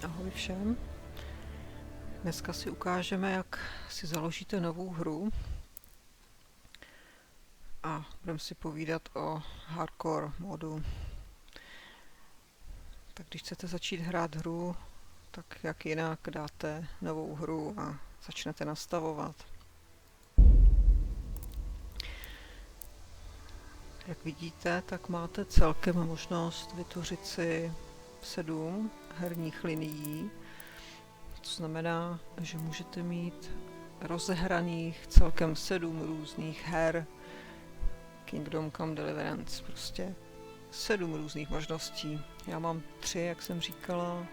Ahoj všem. Dneska si ukážeme, jak si založíte novou hru a budeme si povídat o hardcore modu. Tak když chcete začít hrát hru, tak jak jinak dáte novou hru a začnete nastavovat. Jak vidíte, tak máte celkem možnost vytvořit si 7 herních linií. To znamená, že můžete mít rozehraných celkem 7 různých her Kingdom Come Deliverance. Prostě 7 různých možností. Já mám 3, jak jsem říkala.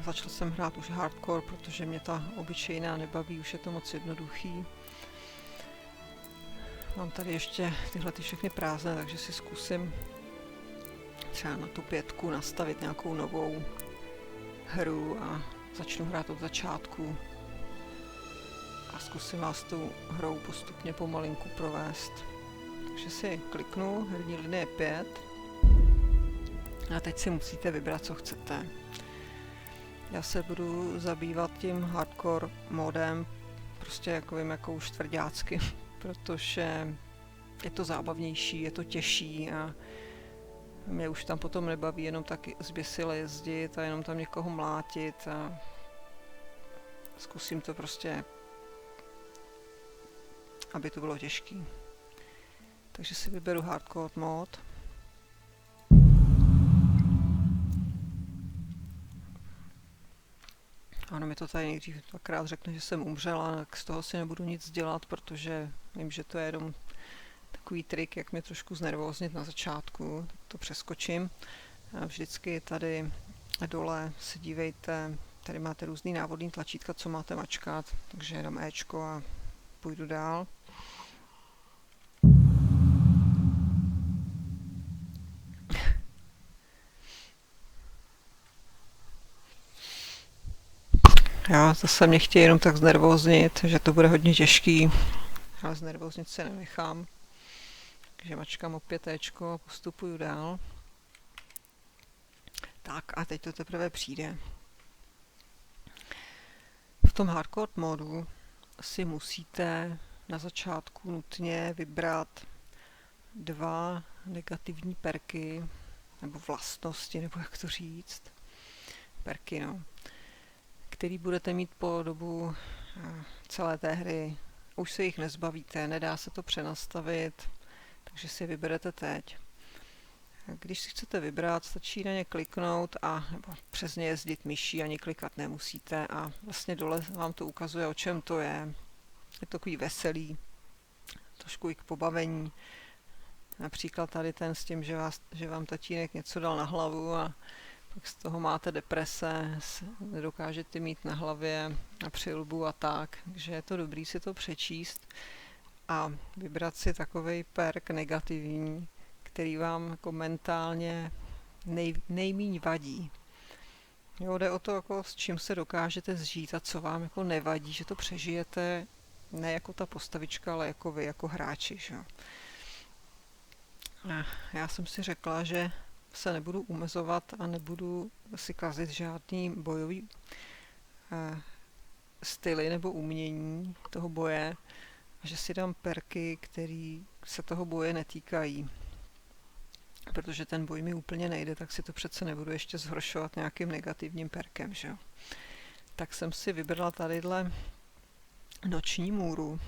Začal jsem hrát už hardcore, protože mě ta obyčejná nebaví, už je to moc jednoduchý. Mám tady ještě tyhle všechny prázdné, takže si zkusím třeba na tu 5 nastavit nějakou novou hru a začnu hrát od začátku a zkusím vás tou hrou postupně pomalinku provést. Takže si kliknu herní linie 5 a teď si musíte vybrat, co chcete. Já se budu zabývat tím hardcore modem, prostě jako vím, jako už tvrďácky, protože je to zábavnější, je to těžší a mě už tam potom nebaví jenom tak zběsile jezdit a jenom tam někoho mlátit a zkusím to prostě, aby to bylo těžký. Takže si vyberu hardcore mod. Ano, mi to tady nejdřív dvakrát řekne, že jsem umřela, tak z toho si nebudu nic dělat, protože vím, že to je jenom takový trik, jak mě trošku znervóznit na začátku, tak to přeskočím. A vždycky tady dole se dívejte, tady máte různý návodný tlačítka, co máte mačkat, takže dám Ečko a půjdu dál. Já zase mě chtějí jenom tak znervóznit, že to bude hodně těžký, ale znervóznit se nenechám. Takže mačkám opět Ečko a postupuju dál. Tak a teď to teprve přijde. V tom hardcore modu si musíte na začátku nutně vybrat 2 negativní perky, nebo vlastnosti, nebo jak to říct. Perky, no. Který budete mít po dobu celé té hry. Už se jich nezbavíte, nedá se to přenastavit, takže si vyberete teď. Když si chcete vybrat, stačí na ně kliknout a nebo přes ně jezdit myší, ani klikat nemusíte a vlastně dole vám to ukazuje, o čem to je. Je to takový veselý, trošku i k pobavení. Například tady ten s tím, že vám tatínek něco dal na hlavu a pak z toho máte deprese, nedokážete mít na hlavě a přilbu a tak. Takže je to dobrý si to přečíst a vybrat si takovej perk negativní, který vám jako mentálně nejmíň vadí. Jo, jde o to, jako s čím se dokážete zžít a co vám jako nevadí, že to přežijete ne jako ta postavička, ale jako vy, jako hráči. Že? Já jsem si řekla, že se nebudu omezovat a nebudu si kazit žádný bojový styly nebo umění toho boje, že si dám perky, které se toho boje netýkají. Protože ten boj mi úplně nejde, tak si to přece nebudu ještě zhoršovat nějakým negativním perkem, že jo. Tak jsem si vybrala tadyhle noční můru,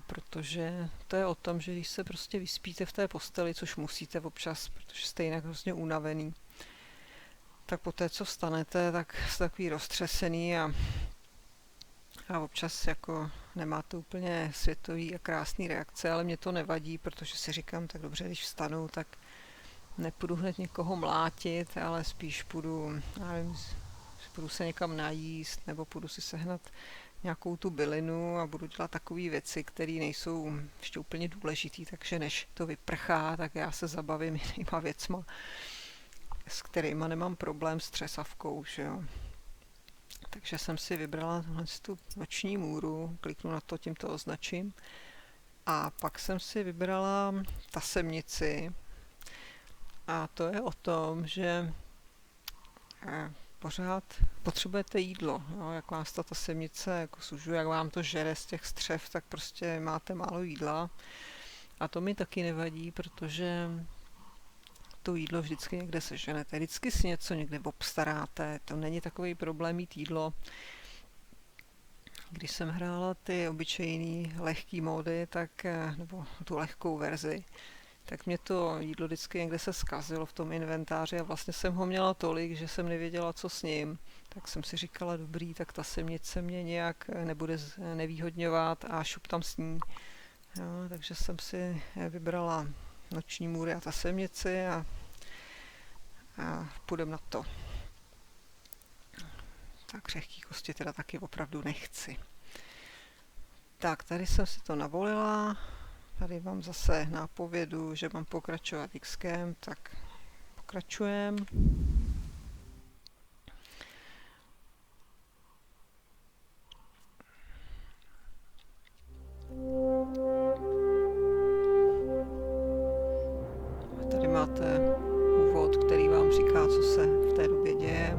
protože to je o tom, že když se prostě vyspíte v té posteli, což musíte občas, protože jste jinak hrozně unavený, tak poté, co vstanete, tak jste takový roztřesený a občas jako nemáte úplně světový a krásný reakce, ale mě to nevadí, protože si říkám, tak dobře, když vstanu, tak nepůjdu hned někoho mlátit, ale spíš půjdu, nevím, půjdu se někam najíst, nebo půjdu si sehnat nějakou tu bylinu a budu dělat takové věci, které nejsou ještě úplně důležitý, takže než to vyprchá, tak já se zabavím jinýma věcma, s kterýma nemám problém s třesavkou, že jo. Takže jsem si vybrala tu noční můru, kliknu na to, tímto označím. A pak jsem si vybrala tasemnici. A to je o tom, že pořád potřebujete jídlo. Jo? Jak vás ta semnice jako sužuje, jak vám to žere z těch střev, tak prostě máte málo jídla. A to mi taky nevadí, protože to jídlo vždycky někde seženete. Vždycky si něco někde obstaráte. To není takový problém mít jídlo. Když jsem hrála ty obyčejný lehký módy, tak, nebo tu lehkou verzi, tak mě to jídlo vždycky někde se zkazilo v tom inventáři a vlastně jsem ho měla tolik, že jsem nevěděla, co s ním. Tak jsem si říkala, dobrý, tak ta semnice mě nějak nebude nevýhodňovat a šup tam s ní. Jo, takže jsem si vybrala noční můry a ta semnici a půjdem na to. Tak křehký kosti teda taky opravdu nechci. Tak, tady jsem si to navolila. Tady mám zase nápovědu, že mám pokračovat XKem, tak pokračujem. A tady máte úvod, který vám říká, co se v té době děje.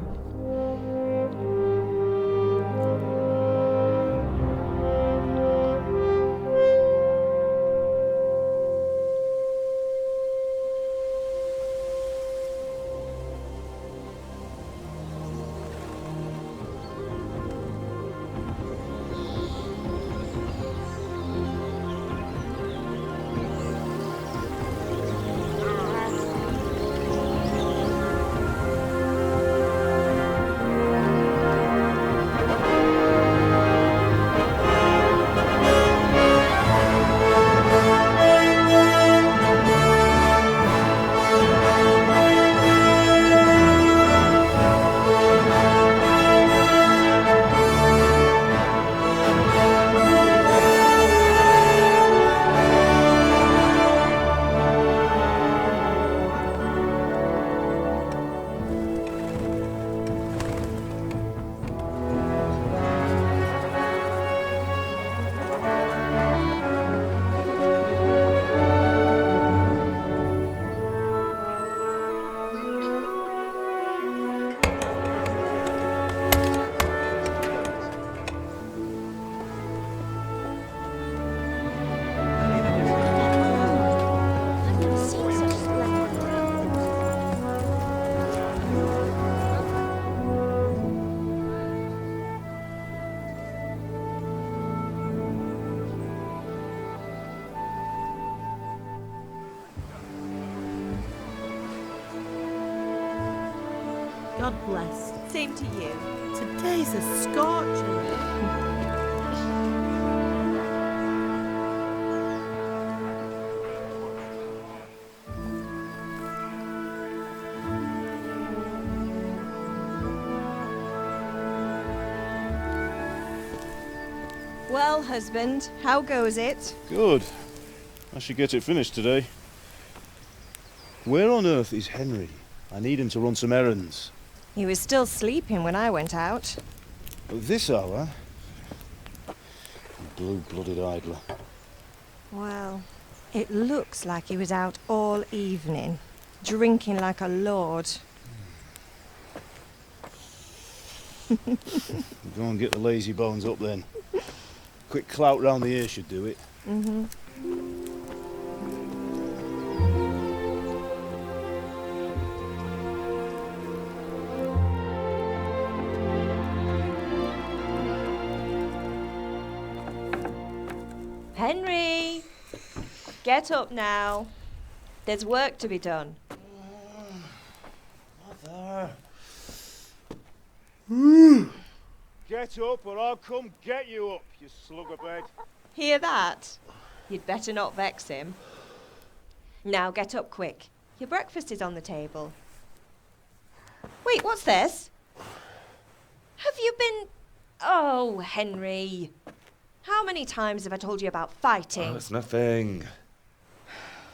God bless. Same to you. Today's a scorcher. Well, husband, how goes it? Good. I should get it finished today. Where on earth is Henry? I need him to run some errands. He was still sleeping when I went out. At this hour? Blue-blooded idler. Well, it looks like he was out all evening, drinking like a lord. Go and get the lazy bones up then. Quick clout round the ear should do it. Mm-hmm. Henry! Get up now. There's work to be done. Mother. Get up or I'll come get you up, you slugabed. Hear that? You'd better not vex him. Now get up quick. Your breakfast is on the table. Wait, what's this? Have you been... Oh, Henry. How many times have I told you about fighting? Oh, it's nothing.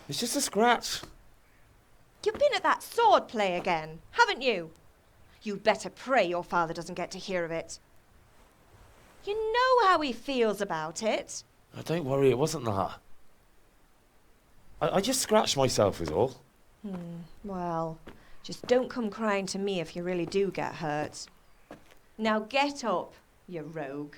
It's just a scratch. You've been at that sword play again, haven't you? You'd better pray your father doesn't get to hear of it. You know how he feels about it. Oh, don't worry, it wasn't that. I just scratched myself is all. Well, Just don't come crying to me if you really do get hurt. Now get up, you rogue.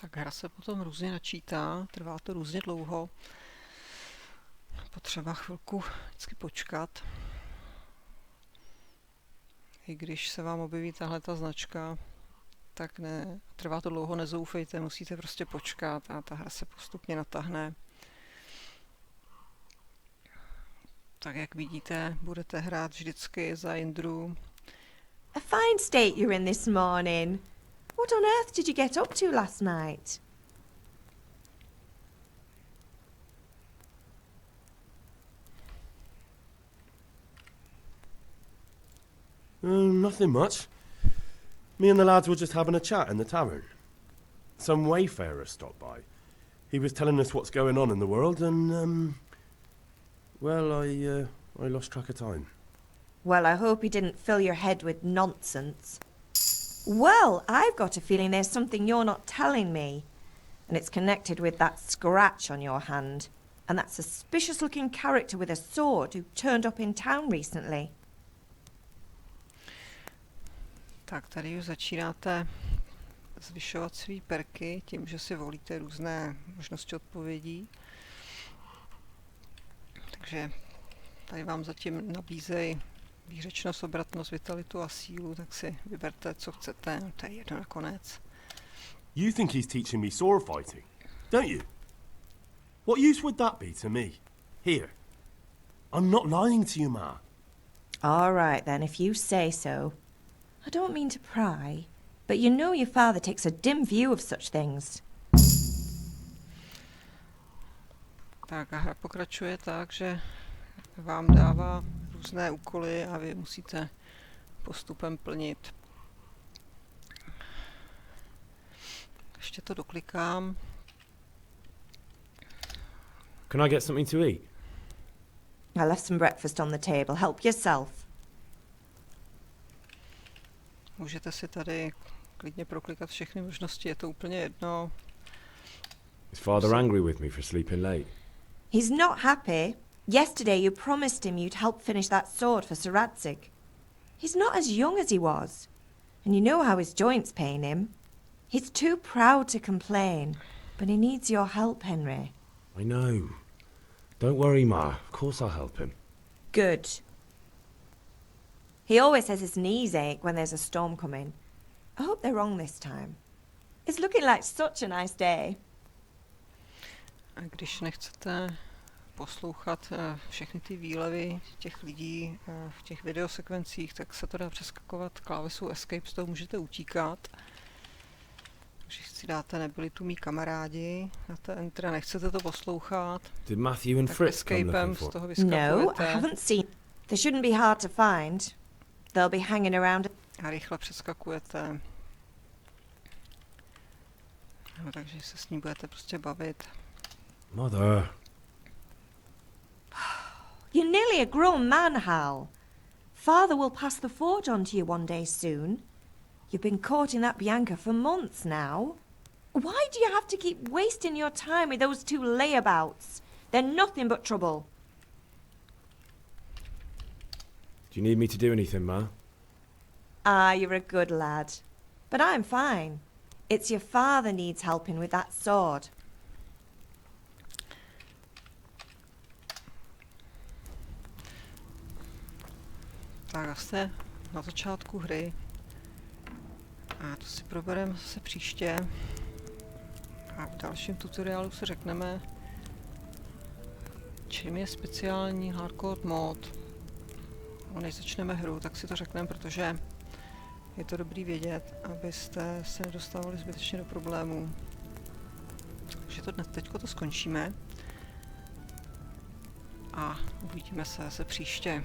Tak hra se potom různě načítá, trvá to různě dlouho. Potřeba chvilku vždycky počkat. I když se vám objeví tahle ta značka, tak ne, trvá to dlouho, nezoufejte, musíte prostě počkat a ta hra se postupně natáhne. Tak jak vidíte, budete hrát vždycky za Jindru. A fine state you're in this morning. What on earth did you get up to last night? Nothing much. Me and the lads were just having a chat in the tavern. Some wayfarer stopped by. He was telling us what's going on in the world and, well, I lost track of time. Well, I hope he didn't fill your head with nonsense. Well, I've got a feeling there's something you're not telling me. And it's connected with that scratch on your hand. And that suspicious-looking character with a sword who turned up in town recently. Tak tady už začínáte zvyšovat svý perky tím, že si volíte různé možnosti odpovědí. Takže tady vám zatím nabízejí výřečnost, obratnost, vitalitu a sílu, tak si vyberte, co chcete. No, to je jedno nakonec. You think he's teaching me sword fighting, don't you? What use would that be to me? Here. I'm not lying to you, Ma. All right, then, if you say so. I don't mean to pry, but you know your father takes a dim view of such things. Tak a hra pokračuje tak, že vám dává různé úkoly a vy musíte postupem plnit. Ještě to doklikám. Can I get something to eat? I left some breakfast on the table. Help yourself. Můžete si tady klidně proklikat všechny možnosti, je to úplně jedno. Is father angry with me for sleeping late? He's not happy. Yesterday you promised him you'd help finish that sword for Sir Radzig. He's not as young as he was. And you know how his joints pain him. He's too proud to complain. But he needs your help, Henry. I know. Don't worry, Ma. Of course I'll help him. Good. He always says his knees ache when there's a storm coming. I hope they're wrong this time. It's looking like such a nice day. A když nechcete poslouchat všechny ty výlevy těch lidí v těch videosekvencích, tak se to dá přeskakovat klávesou Escape, z toho můžete utíkat. Když si dáte nebyli tu mý kamarádi, dáte Enter a nechcete to poslouchat, Did Matthew and tak Fritz come Escapem looking z for? toho No, I vyskakujete haven't seen. They shouldn't be hard to find. They'll be hanging around. a rychle přeskakujete. No, takže se s ní budete prostě bavit. Mother. You're nearly a grown man, Hal. Father will pass the forge on to you one day soon. You've been courting that Bianca for months now. Why do you have to keep wasting your time with those two layabouts? They're nothing but trouble. Do you need me to do anything, Ma? Ah, you're a good lad. But I'm fine. It's your father needs helping with that sword. Tak jste na začátku hry. A to si probereme zase příště. A v dalším tutoriálu si řekneme, čím je speciální hardcore mod. No, než začneme hru, tak si to řekneme, protože je to dobrý vědět, abyste se nedostávali zbytečně do problémů. Takže to dnes teďko to skončíme. A uvidíme se zase příště.